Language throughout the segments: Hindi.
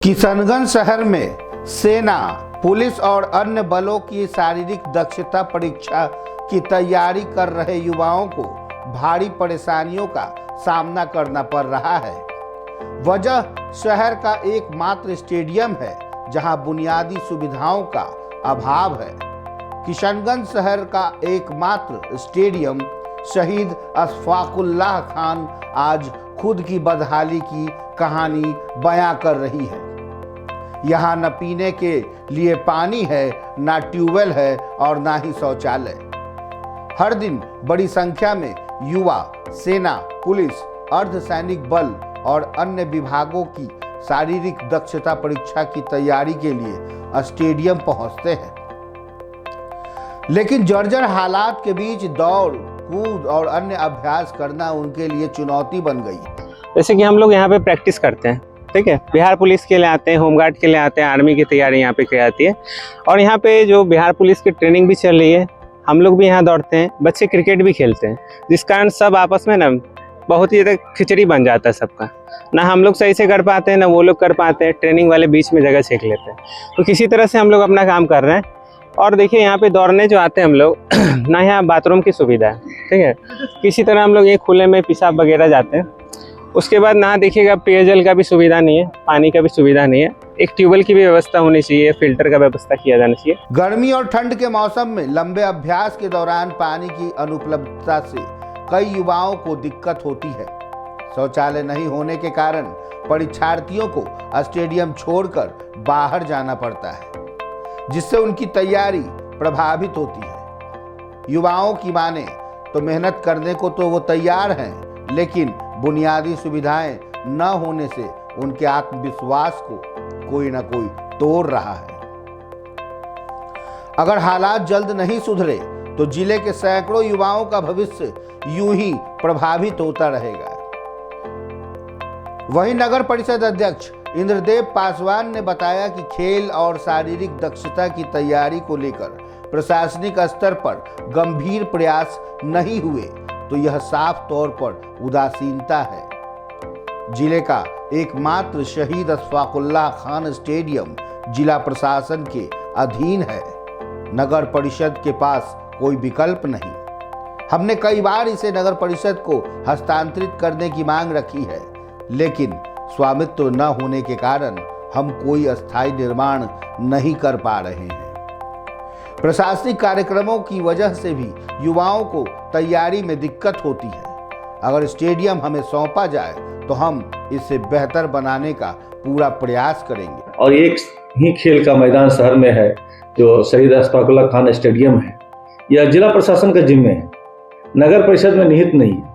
किशनगंज शहर में सेना, पुलिस और अन्य बलों की शारीरिक दक्षता परीक्षा की तैयारी कर रहे युवाओं को भारी परेशानियों का सामना करना पड़ रहा है। वजह शहर का एकमात्र स्टेडियम है जहां बुनियादी सुविधाओं का अभाव है। किशनगंज शहर का एकमात्र स्टेडियम शहीद अशफाकुल्लाह खान आज खुद की बदहाली की कहानी बयां कर रही है। यहाँ न पीने के लिए पानी है, ना ट्यूबवेल है और ना ही शौचालय। हर दिन बड़ी संख्या में युवा सेना, पुलिस, अर्धसैनिक बल और अन्य विभागों की शारीरिक दक्षता परीक्षा की तैयारी के लिए स्टेडियम पहुंचते हैं, लेकिन जर्जर हालात के बीच दौड़ कूद और अन्य अभ्यास करना उनके लिए चुनौती बन गई। जैसे कि हम लोग यहाँ पे प्रैक्टिस करते हैं, ठीक है, बिहार पुलिस के लिए आते हैं, होमगार्ड के लिए आते हैं, आर्मी की तैयारी यहाँ पे की जाती है और यहाँ पे जो बिहार पुलिस की ट्रेनिंग भी चल रही है। हम लोग भी यहाँ दौड़ते हैं, बच्चे क्रिकेट भी खेलते हैं, जिस कारण सब आपस में ना बहुत ही ज़्यादा खिचड़ी बन जाता है सबका। ना हम लोग सही से कर पाते हैं, ना वो लोग कर पाते हैं, ट्रेनिंग वाले बीच में जगह छीन लेते हैं। तो किसी तरह से हम लोग अपना काम कर रहे हैं। और देखिए यहाँ पे दौड़ने जो आते हैं हम लोग ना यहाँ बाथरूम की सुविधा है, ठीक है, किसी तरह हम लोग ये खुले में पेशाब वगैरह जाते हैं। उसके बाद ना देखिएगा पेयजल का भी सुविधा नहीं है, पानी का भी सुविधा नहीं है, एक ट्यूबवेल की भी व्यवस्था होनी चाहिए, फिल्टर का व्यवस्था किया जाना चाहिए। गर्मी और ठंड के मौसम में लंबे अभ्यास के दौरान पानी की अनुपलब्धता से कई युवाओं को दिक्कत होती है। शौचालय नहीं होने के कारण परीक्षार्थियों को स्टेडियम छोड़कर बाहर जाना पड़ता है, जिससे उनकी तैयारी प्रभावित होती है। युवाओं की माने तो मेहनत करने को तो वो तैयार हैं, लेकिन बुनियादी सुविधाएं न होने से उनके आत्मविश्वास को कोई ना कोई तोड़ रहा है। अगर हालात जल्द नहीं सुधरे तो जिले के सैकड़ों युवाओं का भविष्य यूं ही प्रभावित होता रहेगा। वहीं नगर परिषद अध्यक्ष इंद्रदेव पासवान ने बताया कि खेल और शारीरिक दक्षता की तैयारी को लेकर प्रशासनिक स्तर पर गंभीर प्रयास नहीं हुए तो यह साफ तौर पर उदासीनता है। जिले का एकमात्र शहीद अशफाकुल्लाह खान स्टेडियम जिला प्रशासन के अधीन है। नगर परिषद के पास कोई विकल्प नहीं। हमने कई बार इसे नगर परिषद को हस्तांतरित करने की मांग रखी है, लेकिन स्वामित्व न होने के कारण हम कोई अस्थायी निर्माण नहीं कर पा रहे हैं। प्रशासनिक कार्यक्रमों की वजह से भी युवाओं को तैयारी में दिक्कत होती है। अगर स्टेडियम हमें सौंपा जाए तो हम इसे बेहतर बनाने का पूरा प्रयास करेंगे। और एक ही खेल का मैदान शहर में है जो शहीद अशफाकुल्लाह खान स्टेडियम है। यह जिला प्रशासन का जिम्मे है, नगर परिषद में निहित नहीं है।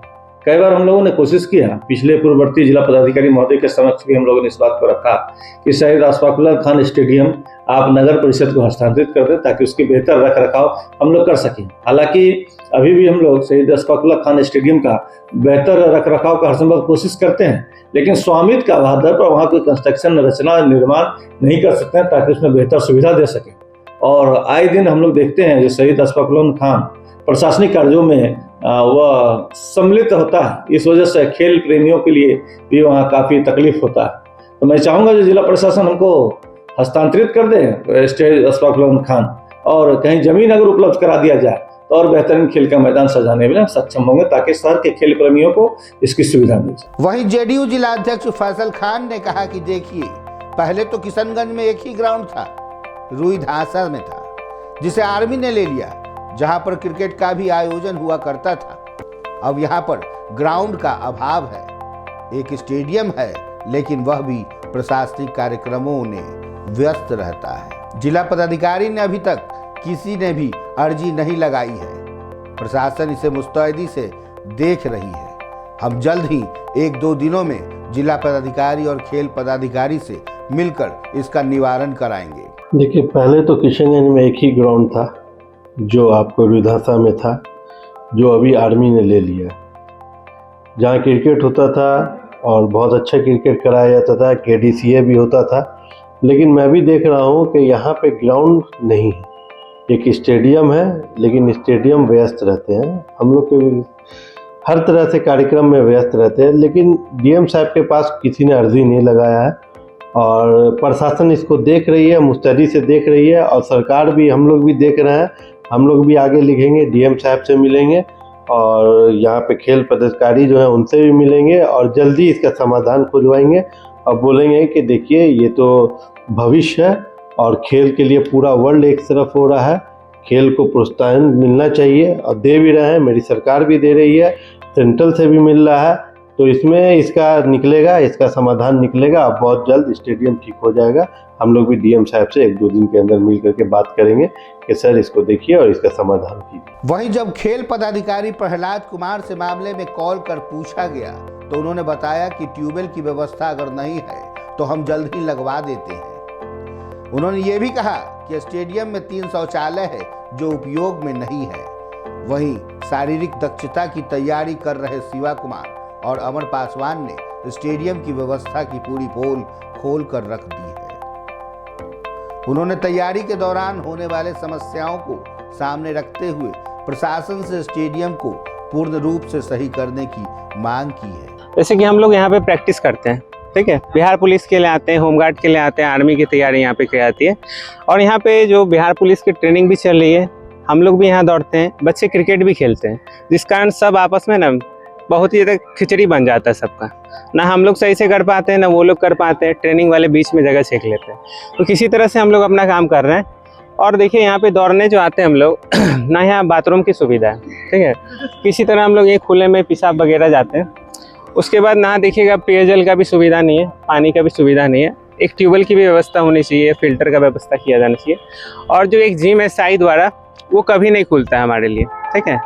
कई बार हम लोगों ने कोशिश किया, पिछले पूर्ववर्ती जिला पदाधिकारी महोदय के समक्ष भी हम लोगों ने इस बात को रखा कि शहीद अशफाकुल्लाह खान स्टेडियम आप नगर परिषद को हस्तांतरित कर दें ताकि उसकी बेहतर रख रखाव हम लोग कर सकें। हालांकि अभी भी हम लोग शहीद अशफाकुल्लाह खान स्टेडियम का बेहतर रख रखाव का हर संभव कोशिश करते हैं, लेकिन स्वामित्व का आधार पर वहाँ कोई कंस्ट्रक्शन रचना निर्माण नहीं कर सकते हैं ताकि उसमें बेहतर सुविधा दे सकें। और आए दिन हम लोग देखते हैं जो शहीद अशफाकुल्लाह खान प्रशासनिक कार्यों में वह सम्मिलित होता है, इस वजह से खेल प्रेमियों के लिए भी वहाँ काफ़ी तकलीफ होता है। तो मैं चाहूँगा जो जिला प्रशासन हमको हस्तांतरित कर दे शहीद अशफाकुल्लाह खान और कहीं जमीन अगर उपलब्ध करा दिया जाए तो और बेहतरीन खेल का मैदान सजाने में सक्षम होंगे ताकि शहर के खेल प्रेमियों को इसकी सुविधा मिल जाए। वहीं जेडीयू जिला अध्यक्ष फैसल खान ने कहा कि देखिए, पहले तो किशनगंज में एक ही ग्राउंड था, रुई धासा में था, जिसे आर्मी ने ले लिया, जहां पर क्रिकेट का भी आयोजन हुआ करता था। अब यहां पर ग्राउंड का अभाव है। एक स्टेडियम है, लेकिन वह भी प्रशासनिक कार्यक्रमों में व्यस्त रहता है। जिला पदाधिकारी ने अभी तक किसी ने भी अर्जी नहीं लगाई है। प्रशासन इसे मुस्तैदी से देख रही है। हम जल्द ही 1-2 दिनों में जिला पदाधिकारी और खेल पदाधिकारी से मिलकर इसका निवारण कराएंगे। देखिए, पहले तो किशनगंज में एक ही ग्राउंड था जो आपको रुधासा में था, जो अभी आर्मी ने ले लिया, जहाँ क्रिकेट होता था और बहुत अच्छा क्रिकेट कराया जाता था, KDCA भी होता था। लेकिन मैं भी देख रहा हूँ कि यहाँ पे ग्राउंड नहीं है। एक स्टेडियम है, लेकिन स्टेडियम व्यस्त रहते हैं। हम लोग के हर तरह से कार्यक्रम में व्यस्त रहते हैं, लेकिन DM साहब के पास किसी ने अर्जी नहीं लगाया है और प्रशासन इसको देख रही है, मुस्तैदी से देख रही है, और सरकार भी, हम लोग भी देख रहे हैं। हम लोग भी आगे लिखेंगे, डीएम साहब से मिलेंगे और यहाँ पे खेल पदाधिकारी जो है उनसे भी मिलेंगे और जल्दी इसका समाधान खुजवाएंगे और बोलेंगे कि देखिए ये तो भविष्य है और खेल के लिए पूरा वर्ल्ड एक तरफ हो रहा है, खेल को प्रोत्साहन मिलना चाहिए और दे भी रहे हैं, मेरी सरकार भी दे रही है, सेंट्रल से भी मिल रहा है। तो इसमें इसका निकलेगा, इसका समाधान निकलेगा, अब बहुत जल्द स्टेडियम ठीक हो जाएगा। हम लोग भी डीएम साहब से 1-2 दिन के अंदर मिल करके बात करेंगे कि सर इसको देखिए और इसका समाधान कीजिए। वहीं जब खेल पदाधिकारी प्रहलाद कुमार से मामले में कॉल कर पूछा गया तो उन्होंने बताया कि ट्यूबवेल की व्यवस्था अगर नहीं है तो हम जल्द ही लगवा देते हैं। उन्होंने ये भी कहा कि स्टेडियम में 3 शौचालय है जो उपयोग में नहीं है। वहीं शारीरिक दक्षता की तैयारी कर रहे शिवा कुमार और अमर पासवान ने स्टेडियम की व्यवस्था की पूरी पोल खोल कर रख दी है। उन्होंने तैयारी के दौरान होने वाले समस्याओं को सामने रखते हुए प्रशासन से स्टेडियम को पूर्ण रूप से सही करने की मांग की है। जैसे कि हम लोग यहाँ पे प्रैक्टिस करते हैं, ठीक है, बिहार पुलिस के लिए आते हैं, होमगार्ड के लिए आते हैं, आर्मी की तैयारी यहाँ पे की जाती है और यहाँ पे जो बिहार पुलिस की ट्रेनिंग भी चल रही है, हम लोग भी यहाँ दौड़ते हैं, बच्चे क्रिकेट भी खेलते हैं, जिस कारण सब आपस में ना बहुत ही ज़्यादा खिचड़ी बन जाता है सबका, ना हम लोग सही से कर पाते हैं ना वो लोग कर पाते हैं, ट्रेनिंग वाले बीच में जगह छीन लेते हैं। तो किसी तरह से हम लोग अपना काम कर रहे हैं और देखिए यहाँ पे दौड़ने जो आते हैं हम लोग ना यहाँ बाथरूम की सुविधा है, ठीक है, किसी तरह हम लोग ये खुले में पेशाब वगैरह जाते हैं। उसके बाद ना देखिएगा पेयजल का भी सुविधा नहीं है, पानी का भी सुविधा नहीं है, एक ट्यूबवेल की भी व्यवस्था होनी चाहिए, फिल्टर का व्यवस्था किया जाना चाहिए और जो एक जिम है साई द्वारा वो कभी नहीं खुलता है हमारे लिए, ठीक है,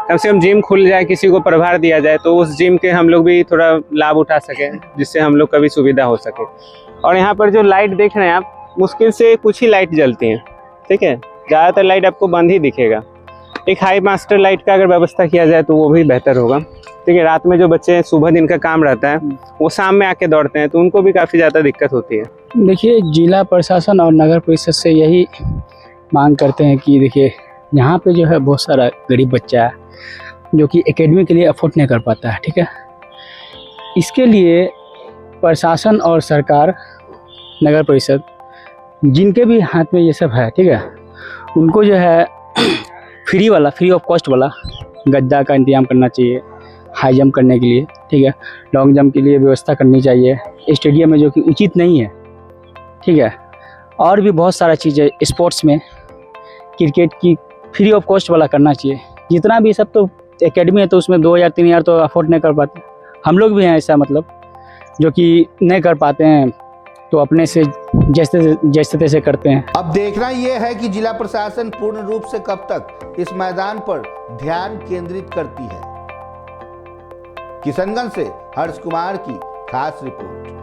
कम से कम जिम खुल जाए, किसी को प्रभार दिया जाए तो उस जिम के हम लोग भी थोड़ा लाभ उठा सकें, जिससे हम लोग का भी सुविधा हो सके। और यहाँ पर जो लाइट देख रहे हैं आप, मुश्किल से कुछ ही लाइट जलती हैं, ठीक है, ज़्यादातर लाइट आपको बंद ही दिखेगा। एक हाई मास्टर लाइट का अगर व्यवस्था किया जाए तो वो भी बेहतर होगा, ठीक है। रात में जो बच्चे सुबह दिन का काम रहता है वो शाम में आके दौड़ते हैं तो उनको भी काफ़ी ज़्यादा दिक्कत होती है। देखिए, जिला प्रशासन और नगर परिषद से यही मांग करते हैं कि देखिए यहाँ पे जो है बहुत सारा गरीब बच्चा है जो कि एकेडमी के लिए अफोर्ड नहीं कर पाता है, ठीक है। इसके लिए प्रशासन और सरकार, नगर परिषद, जिनके भी हाथ में ये सब है, ठीक है, उनको जो है फ्री ऑफ कॉस्ट वाला गद्दा का इंतजाम करना चाहिए हाई जंप करने के लिए, ठीक है, लॉन्ग जंप के लिए व्यवस्था करनी चाहिए स्टेडियम में, जो कि उचित नहीं है, ठीक है। और भी बहुत सारा चीज़ें स्पोर्ट्स में, क्रिकेट की फ्री ऑफ कॉस्ट वाला करना चाहिए। जितना भी सब तो एकेडमी है तो उसमें 2,000-3,000 तो अफोर्ड नहीं कर पाते। हम लोग भी हैं ऐसा, मतलब जो कि नहीं कर पाते हैं तो अपने से जैसे तैसे करते हैं। अब देखना यह है कि जिला प्रशासन पूर्ण रूप से कब तक इस मैदान पर ध्यान केंद्रित करती है। किशनगंज से हर्ष कुमार की खास रिपोर्ट।